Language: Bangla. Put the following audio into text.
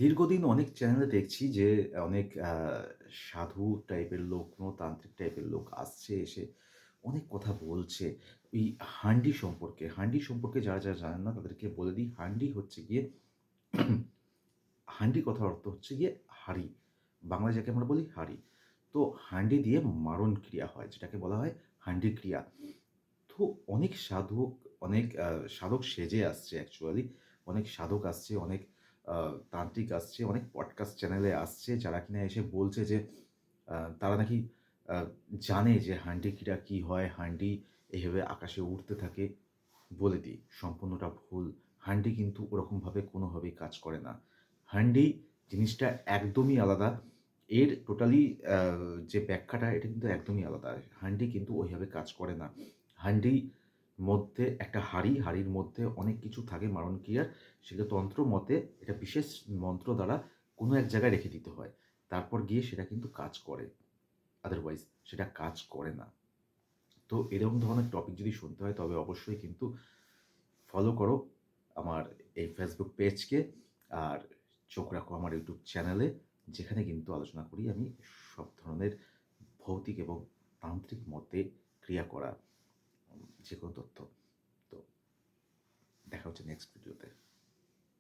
দীর্ঘদিন অনেক চ্যানেলে দেখছি যে অনেক সাধু টাইপের লোক, কোনো তান্ত্রিক টাইপের লোক আসছে, এসে অনেক কথা বলছে এই হান্ডি সম্পর্কে। হান্ডি সম্পর্কে যারা জানেন না তাদেরকে বলে দিই, হান্ডি হচ্ছে গিয়ে হান্ডি কথার অর্থ হচ্ছে গিয়ে হাঁড়ি। বাংলায় যাকে আমরা বলি হাঁড়ি। তো হান্ডি দিয়ে মারণ ক্রিয়া হয়, যেটাকে বলা হয় হান্ডি ক্রিয়া। তো অনেক সাধক, অনেক সাধক সেজে আসছে অ্যাকচুয়ালি। অনেক সাধক আসছে, অনেক আ তান্ত্রিক আসছে, অনেক পডকাস্ট চ্যানেলে আসছে যারা কিনা এসে বলছে যে তারা নাকি আ জানে যে হান্ডি ক্রীড়া কি হয়, হান্ডি এভাবে আকাশে উড়তে থাকে। বলে দিই সম্পূর্ণটা ভুল। হান্ডি কিন্তু ওরকমভাবে কোনোভাবেই কাজ করে না। হান্ডি জিনিসটা একদমই আলাদা। এর টোটালি আ যে ব্যাখ্যাটা এটা কিন্তু একদমই আলাদা। হান্ডি কিন্তু ওইভাবে কাজ করে না। হান্ডির মধ্যে একটা হাঁড়ি, হাঁড়ির মধ্যে অনেক কিছু থাকে মারণ ক্রিয়ার। সেটা তন্ত্র মতে এটা বিশেষ মন্ত্র দ্বারা কোনো এক জায়গায় রেখে দিতে হয়। তারপর গিয়ে সেটা কিন্তু কাজ করে। আদারওয়াইজ সেটা কাজ করে না। তো এরকম ধরনের টপিক যদি শুনতে হয় তবে অবশ্যই কিন্তু ফলো করো আমার এই ফেসবুক পেজকে। আর চোখ রাখো আমার ইউটিউব চ্যানেলে, যেখানে কিন্তু আলোচনা করি আমি সব ধরনের ভৌতিক এবং তান্ত্রিক মতে ক্রিয়া করা যেকোনো তথ্য। তো দেখা হচ্ছে নেক্সট ভিডিওতে।